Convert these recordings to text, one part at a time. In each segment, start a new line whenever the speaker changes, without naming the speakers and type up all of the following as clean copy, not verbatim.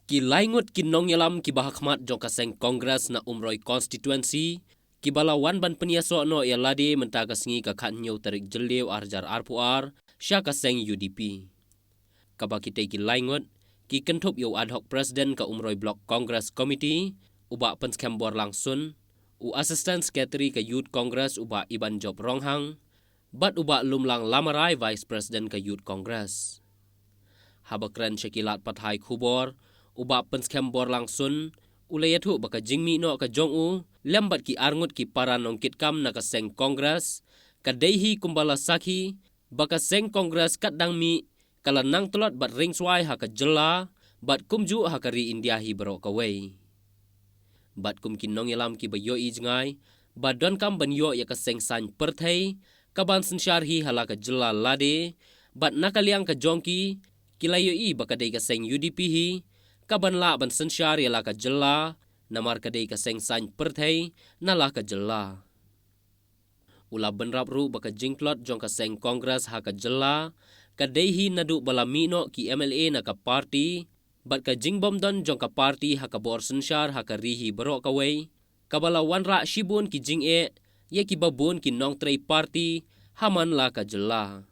Ki laingut ki nong yalam ki bahakmat jong kaseng kongres na umroi constituency ki balawan ban peniaso no ya lade menta kasengi ka khat nyau tarik jelew arjar arpuar sya kaseng UDP. Kabakite ki laingut ki kentup yo ad hoc president ka umroi block congress committee uba penskembor langsun u assistant secretary ka youth congress uba Iban Job Ronghang bat uba lumlang lamarai vice president ka youth congress. Habakran syakilat pathai khubor uba penskembor langsun ulayatu baka jingmi no ka jongu lembat ki arngut ki paran ongkit kam na ka seng congress ka dehi kumbala sakhi baka seng congress kat dangmi kala nang tulot bat ring swai ha ka jela bat kumju ha ka ri India hi baro ka wei. Bat kum kin nong yalam ki bayo ijngai bat don kam ban yo ya ka seng san perthai ka ban sensyar hi hala ka jela lade bat nakaliang ka jongki kilayo i baka dei ka seng UDP hi kaban la ban sensyar ya la ka jela namar ka dei ka seng san perthai na la ka jela. Ula benrap ru baka jingklot jong ka seng kongres ha ka jela ka dei hi nadu balamino ki MLA na ka party bat ka jingbom don jong ka party ha ka bor sensyar ha ka rihi baro ka wei kabala wanra shibun ki jing e ye ki babun ki nong trei party haman la ka jela.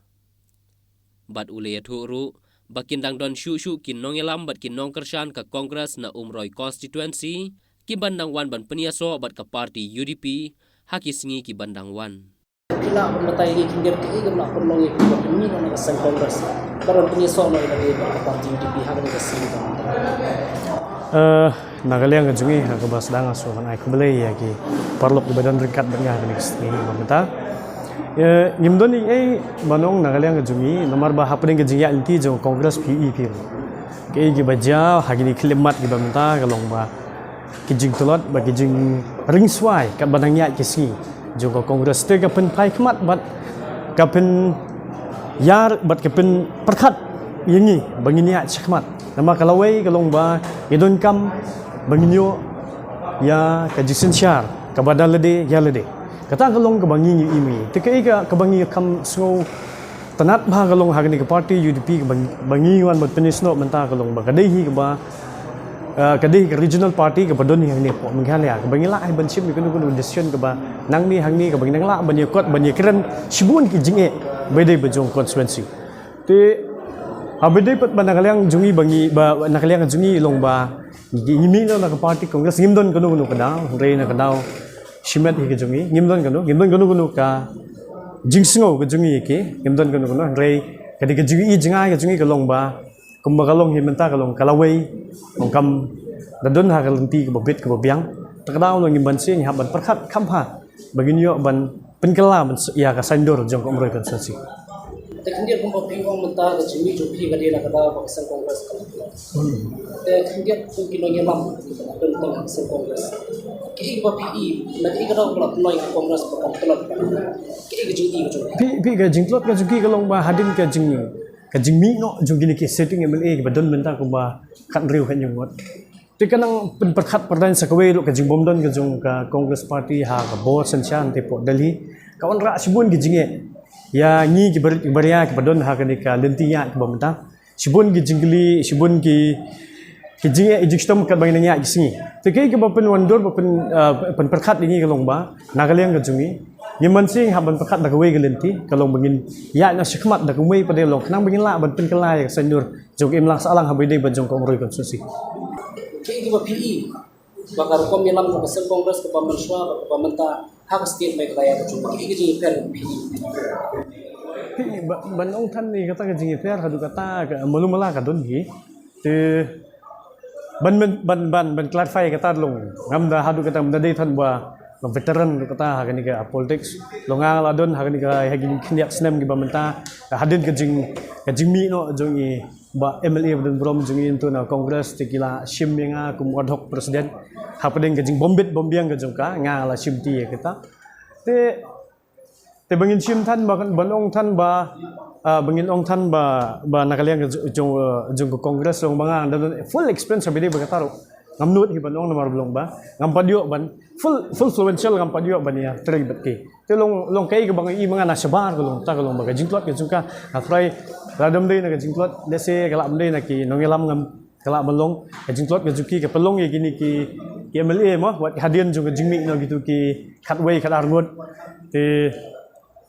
Bat ule ya thuru bakindang don shu kin nong yalam bat kin nong kershan ka kongres na umroi constituency ki bandang wan ban peniaso bat ka party UDP haki singi ki bandang wan.
Kila matai ki kindir ki igam perlu ki pemini na ka sang kongres baron peniaso no ilagi ka party UDP ha ka sing ka.
Nagaliang kajungi ha ka bas dang aso kan ai kembali ya ki parlok di badan rekat dengan ni sini mamata. Ngimdoni banong nagaliang kajungi nomor bah hapning kajingia inti jo kongres PE pil ke gi baja hagini klimat gi bamta kalong ba kijing tulot ba kijing ring swai kat badangnya kisi jo kongres te ka pen pai khmat bat ka pen yar bat ka pen perkhat yingi banginia chakmat nama kalawai kalong ba idon kam banginyo ya kajisin syar ka badal lede ya lede kata kalong kebangi imi tekai ka kebangi kam so tanat bah kalong hagni ke party UDP kebangi wan bat penisno menta kalong ba kadai hi ke ba kadai ke regional party ke badon hi hangni po menghala ya kebangi la ai banship ni kunu decision ke ba nang ni hangni kebangi nang la ban yakot ban yakran shibun ki jinge bedai bejong constituency te habedai pat banakaliang jungi bangi ba nakaliang jungi long ba ngimi no na ke party congress ngimdon kunu kadao rei na kadao Shimet hi kejungi ngimdon kanu ka jingsingo kejungi ke ngimdon kanu rei kadi kejungi I jingai kejungi kalong ba kumba kalong hi menta kalong kalawei ongkam dadon ha kalenti ke bobit ke bobiang takdaw lo ngimban sing haban perkhat khamha baginyo ban penkela ban ya ka sandor jong ko umroi konsensi
Kindir kumpa piwang menta ka jimi jopi ka dia ka ba sang kongres ka. Kindir pun kilo nyelam tentang sang kongres. Ki ba PE na ki ka daw pula noi ka kongres ka telot. Ki ka jing I ka
pi ka jingklot ka jugi kalong ba hadin ka jingmi no jugi ni ki setting MLA ka badon menta ko ba kan riu kan yungot. Ti kanang perkhat perdan sakawai lo ka jingbom don ka jong ka Congress party ha ka bor sanchan te po Delhi kawan ra sibun ki jinge ya ni ki baria ki badon ha kan ka lentiya ki bamta sibun ki jingli sibun ki jinge ejistom ka bangnya ki singi tekai ki bapen wandor bapen pen perkhat ini kalong ba nagaliang ka jungi ngiman sing haban perkhat da kawai gelenti kalong bangin ya na sikmat da kumai pada long nang bangin la ban pen kelai ka sandur jong imlang salang habide bajong ka umroi konstitusi
ki ba PE bakar kom yalam ka sang kongres ka pamanswa ka pamanta hak state mai kaya ka jong ki jing per PE
banong than ni kata ka jingi fer hadu kata ka malumala ka don hi te ban clarify kata long ngamda hadu kata mda dei than ba veteran kata hagani ka politics longa la don hagani ka hagini khniak snem gi bamenta hadin ka jingmi no jongi ba MLA dan brom jongi into na congress tikila shimminga kum wadhok president hapadeng ka jing bombit bombiang ka jongka nga la shimti kata te bangin shim than ba banong than ba bangin ong than ba nakaliang jong ko congress long banga dan full expense sabide ba kataro ngamnut hi banong namar blong ba ngampadio ban full fluential ngampadio ban ya terlibat ke te long kai ka bang I mga nasabar ko long ta ko long ba jingklot ke jungka afrai radam dei na ka jingklot dese kala am dei na ki nongelam ngam kelak belong jing tlot gajuki ke pelong ye gini ki MLA mo wat hadian juga jingmi no gitu ki khatway khat arngot te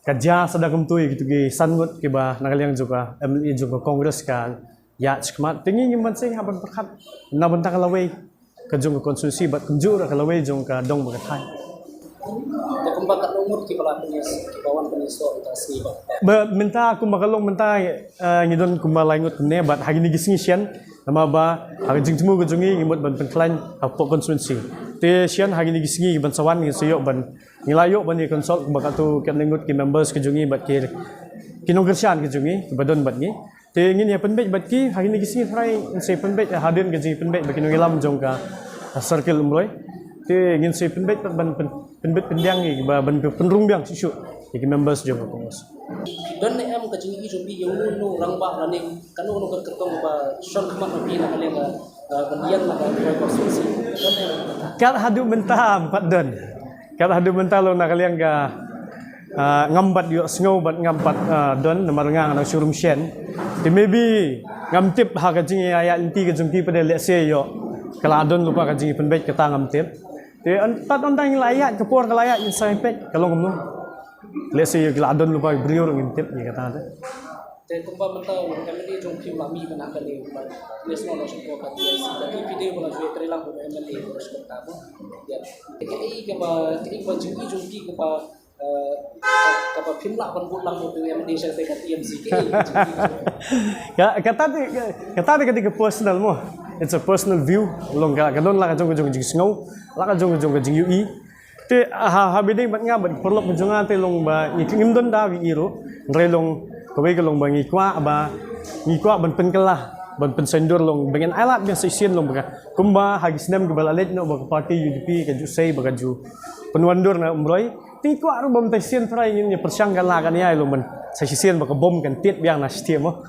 kerja sedang tu gitu ki sangut ki ba nakaliang juga MLA juga kongres kan ya skmat tingi ngiman sing haban perkhat na bentang kalaway kajung konsumsi bat kunjur kalaway jong ka dong bagatai
Kembang kat umur kibala kibawan penyesuaian interaksi ba.
Minta aku makalong minta ngidon kumalangot ne bat hari ni gising sian nama ba hari jing temu gujungi ngimut ban pengklan apa konsumsi te sian hari ni gising ban sawan ngi seyok ban ngilayok ban ni konsol bakat tu kat lengut ki members kejungi bat ki kinogresian kejungi badon bat ni te ngin ya penbet bat ki hari ni gising try se penbet hadin kejungi penbet bakin ngilam jong ka circle umroy te ngin se penbet ban penbet pendiang ni ba ban penrung biang sisu ki members jong ka kongres
dan em kecing i jobi yang nu rang ba laning kanu nu kertong ba shon khamat bi na kale ga bandian na ga konsumsi dan em
kat hadu mentam padon kat hadu mentalo na kaliang ga ngambat yo sngau bat ngampat don namar ngang na showroom shen te maybe ngamtip ha ka jing aya inti ka jungki pada let's say yo kala don lupa ka jing penbet kata ngamtip te antat ondang layak kepor layak insai pet kalau ngomong let's say kala don lupa brio ngamtip ni kata ada
te kumba mentau MLA jong kim lami ban akale ba national national ka TIC tapi video bola jue trelang ko MLA ko sekarang mo ya ke ke ba jing i jong ki ko ba kapa pimla ban bulang mo MLA sa te ka TMC
kata ketika personal mo it's a personal view long ka kadon la ka jong jing sngau la ka jong jing UI te ha biding bat nga bat perlu penjungan te long ba ngim don da wi iro relong kawai kalong bangi kwa ba ngi kwa ban penkelah ban pensendur long bengen alat biang sesien long baga kumba hagis nem gebalalet no baga parti UDP ka jusai baga ju penwandur na umroy ti kwa ro bom tesien try ngin persyang gala kan ya long ban sesien baga bom kan tit biang na stie mo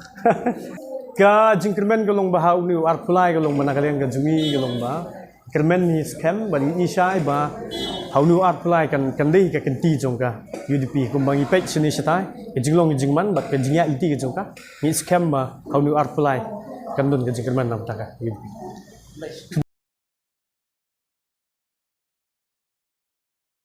ka jingkermen kalong ba hau ni arpulai kalong manakalian ka jumi kalong ba kermen ni scam ba ni isai ba hau nu arpulai kan dei ka kenti jong ka UDP kumbangi pek sini setai jinglong jingman bat ka jingya iti ka jong ka ni scam ba hau nu arpulai kan don ka jingkermen nam ta ka UDP